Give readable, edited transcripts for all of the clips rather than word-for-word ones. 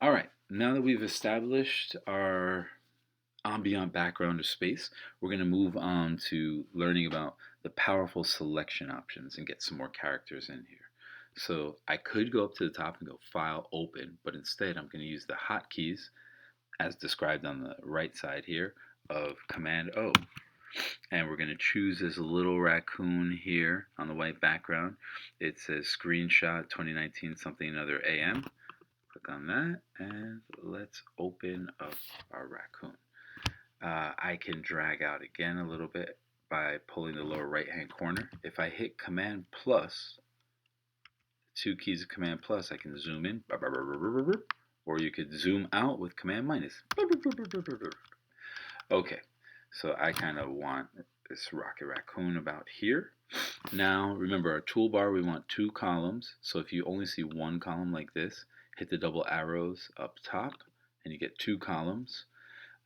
All right, now that we've established our ambient background or space, we're going to move on to learning about the powerful selection options and get some more characters in here. So I could go up to the top and go File, Open, but instead I'm going to use the hotkeys as described on the right side here of Command O. And we're going to choose this little raccoon here on the white background. It says Screenshot 2019 something another AM. Click on that and let's open up our raccoon. I can drag out again a little bit by pulling the lower right hand corner. If I hit Command plus, two keys of Command plus, I can zoom in, or you could zoom out with Command minus. Okay, so I kind of want this Rocket Raccoon about here. Now remember our toolbar, we want two columns, so if you only see one column like this, hit the double arrows up top and you get two columns.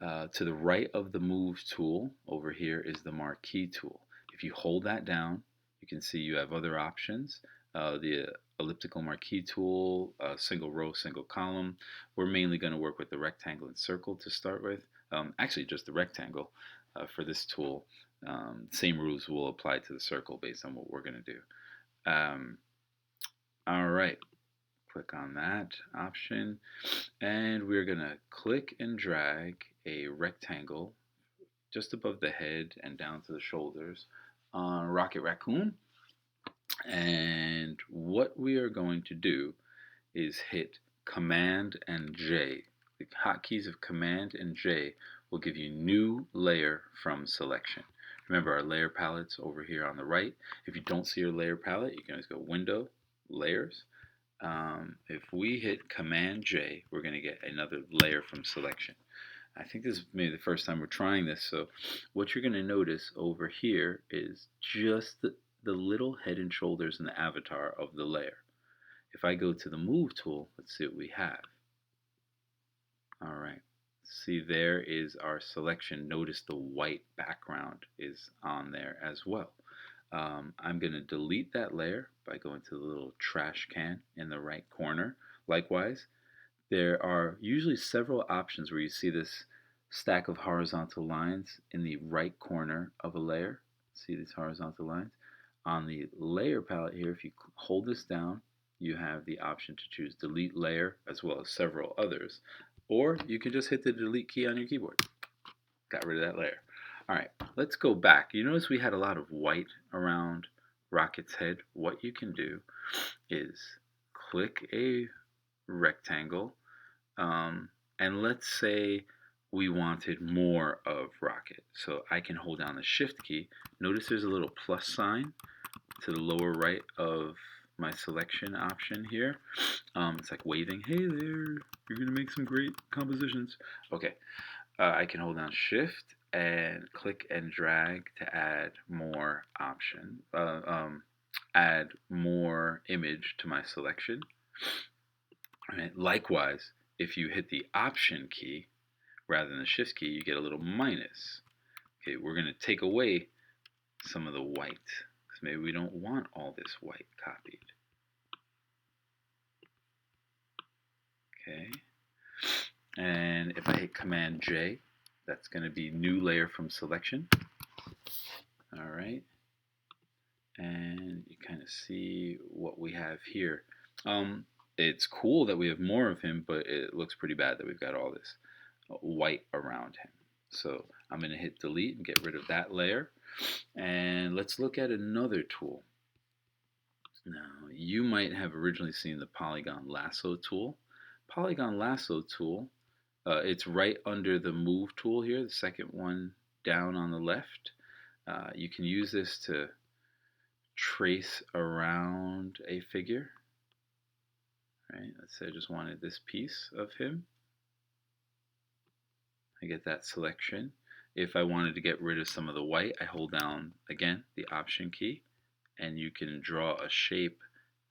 To the right of the Move tool over here is the Marquee tool. If you hold that down, you can see you have other options. The elliptical marquee tool, single row, single column. We're mainly going to work with the rectangle and circle to start with. Actually, just the rectangle for this tool. Same rules will apply to the circle based on what we're going to do. All right, click on that option, and we're going to click and drag a rectangle just above the head and down to the shoulders on Rocket Raccoon. And what we are going to do is hit Command and J. The hotkeys of Command and J will give you new layer from selection. Remember our layer palettes over here on the right. If you don't see your layer palette, you can always go Window, Layers. If we hit Command J, we're going to get another layer from selection. I think this is maybe the first time we're trying this, so what you're going to notice over here is just the little head and shoulders and the avatar of the layer. If I go to the Move tool, let's see what we have. Alright, see there is our selection. Notice the white background is on there as well. I'm going to delete that layer by going to the little trash can in the right corner. Likewise, there are usually several options where you see this stack of horizontal lines in the right corner of a layer. See these horizontal lines? On the layer palette here, if you hold this down, you have the option to choose delete layer as well as several others. Or you can just hit the delete key on your keyboard. Got rid of that layer. Alright, let's go back. You notice we had a lot of white around Rocket's head. What you can do is click a rectangle, and let's say we wanted more of Rocket. So I can hold down the Shift key. Notice there's a little plus sign to the lower right of my selection option here. It's like waving, hey there, you're gonna make some great compositions. Okay, I can hold down Shift and click and drag to add more option, add more image to my selection. Right. Likewise, if you hit the Option key rather than the Shift key, you get a little minus. Okay, we're going to take away some of the white because maybe we don't want all this white copied. Okay, and if I hit Command J, that's going to be new layer from selection. All right, and you kind of see what we have here. It's cool that we have more of him, but it looks pretty bad that we've got all this white around him. So I'm going to hit delete and get rid of that layer. And let's look at another tool. Now, you might have originally seen the Polygon Lasso tool. Polygon Lasso tool, it's right under the Move tool here, the second one down on the left. You can use this to trace around a figure. Right, let's say I just wanted this piece of him. I get that selection. If I wanted to get rid of some of the white, I hold down, again, the Option key, and you can draw a shape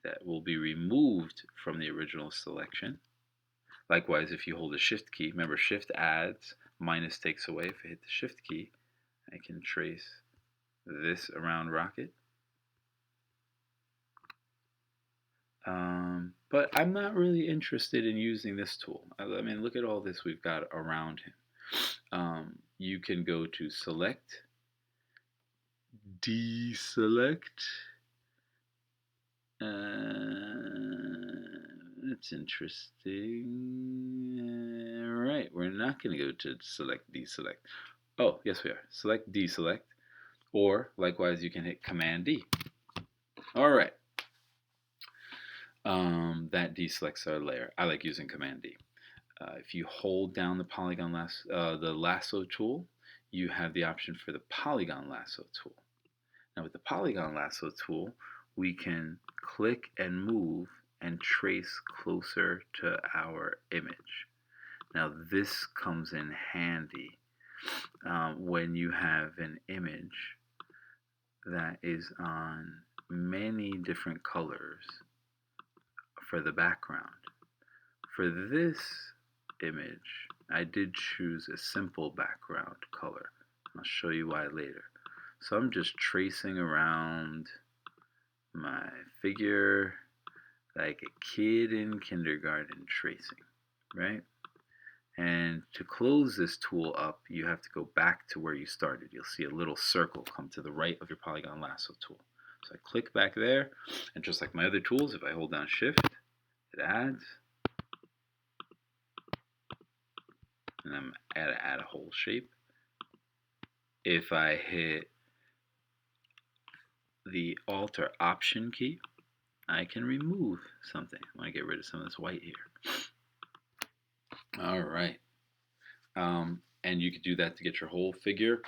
that will be removed from the original selection. Likewise, if you hold the Shift key, remember Shift adds, minus takes away. If I hit the Shift key, I can trace this around Rocket. But I'm not really interested in using this tool. I mean, look at all this we've got around him. You can go to Select, Deselect. That's interesting. Right, we're not going to go to Select, Deselect. Oh, yes we are. Select, Deselect. Or, likewise, you can hit Command D. All right. That deselects our layer. I like using Command D. If you hold down the the lasso tool, you have the option for the Polygon Lasso tool. Now with the Polygon Lasso tool, we can click and move and trace closer to our image. Now this comes in handy when you have an image that is on many different colors for the background. For this image, I did choose a simple background color. I'll show you why later. So I'm just tracing around my figure like a kid in kindergarten tracing, right? And to close this tool up, you have to go back to where you started. You'll see a little circle come to the right of your Polygon Lasso tool. So I click back there, and just like my other tools, if I hold down Shift, it adds. And I'm add a whole shape. If I hit the Alt or Option key, I can remove something. I want to get rid of some of this white here. All right. And you could do that to get your whole figure.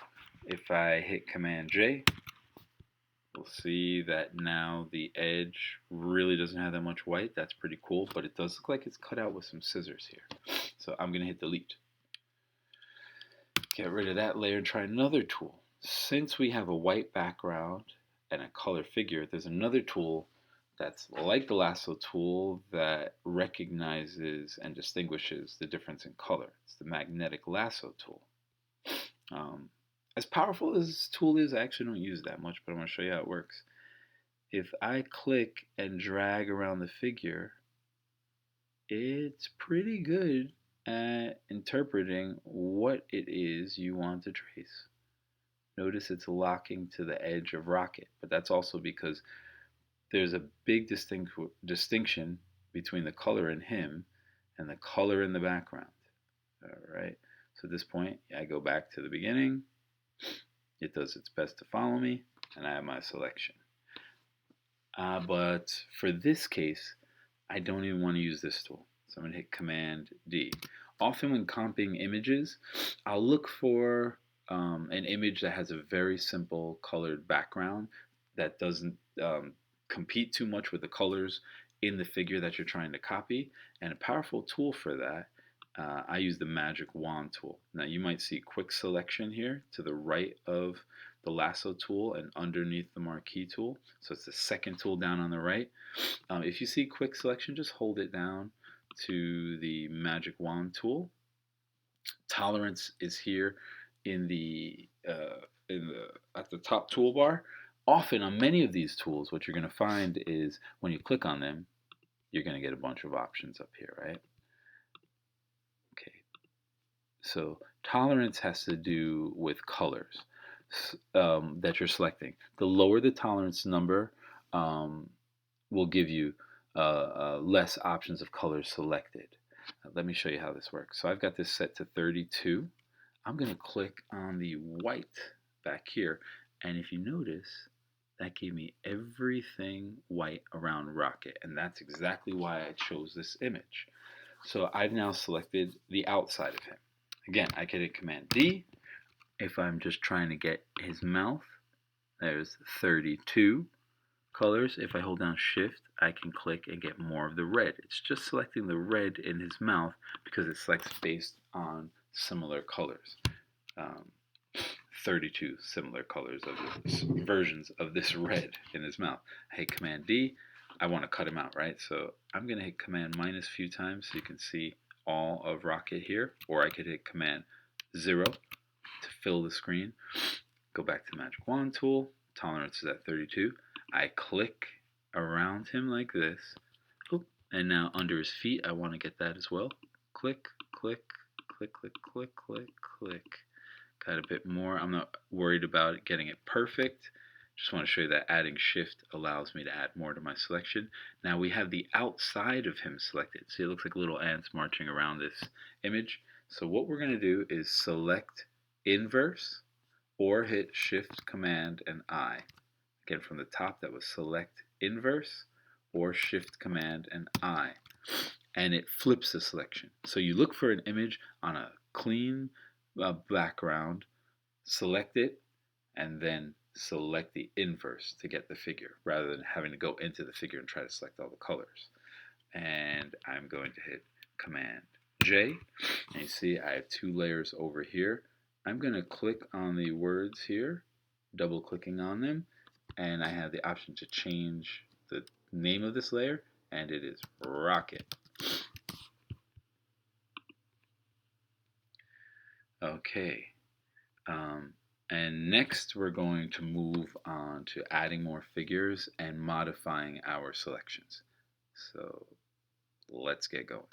If I hit Command J, we'll see that now the edge really doesn't have that much white. That's pretty cool, but it does look like it's cut out with some scissors here. So I'm going to hit Delete. Get rid of that layer and try another tool. Since we have a white background and a color figure, there's another tool that's like the lasso tool that recognizes and distinguishes the difference in color. It's the magnetic lasso tool. As powerful as this tool is, I actually don't use that much, but I'm going to show you how it works. If I click and drag around the figure, it's pretty good at interpreting what it is you want to trace. Notice it's locking to the edge of Rocket, but that's also because there's a big distinction between the color in him and the color in the background. All right, so at this point, I go back to the beginning. It does its best to follow me, and I have my selection. But for this case, I don't even want to use this tool. So I'm going to hit Command D. Often when comping images, I'll look for an image that has a very simple colored background that doesn't compete too much with the colors in the figure that you're trying to copy. And a powerful tool for that, I use the Magic Wand tool. Now you might see Quick Selection here to the right of the Lasso tool and underneath the Marquee tool. So it's the second tool down on the right. If you see Quick Selection, just hold it down to the Magic Wand tool. Tolerance is here in the at the top toolbar. Often on many of these tools, what you're going to find is when you click on them, you're going to get a bunch of options up here, right? Okay. So tolerance has to do with colors that you're selecting. The lower the tolerance number will give you less options of colors selected. Let me show you how this works. So I've got this set to 32. I'm going to click on the white back here, and if you notice, that gave me everything white around Rocket, and that's exactly why I chose this image. So I've now selected the outside of him. Again, I can hit Command D. If I'm just trying to get his mouth, there's 32 colors. If I hold down Shift, I can click and get more of the red. It's just selecting the red in his mouth because it selects based on similar colors. 32 similar colors of this, versions of this red in his mouth. I hit Command D. I want to cut him out, right? So I'm going to hit Command minus a few times so you can see all of Rocket here, or I could hit Command 0 to fill the screen. Go back to the Magic Wand tool. Tolerance is at 32. I click around him like this. Oh, And now under his feet, I want to get that as well. Click, click, click, click, click, click, click. Got a bit more. I'm not worried about getting it perfect. Just want to show you that adding shift allows me to add more to my selection. Now we have the outside of him selected. See, it looks like little ants marching around this image. So what we're going to do is select inverse or hit shift command and I. Again, from the top, that was select inverse or shift command and I. And it flips the selection. So you look for an image on a clean background, select it, and then select the inverse to get the figure rather than having to go into the figure and try to select all the colors. And I'm going to hit Command J, and you see I have two layers over here. I'm going to click on the words here, double clicking on them, and I have the option to change the name of this layer, and it is Rocket. Okay. And next we're going to move on to adding more figures and modifying our selections. So let's get going.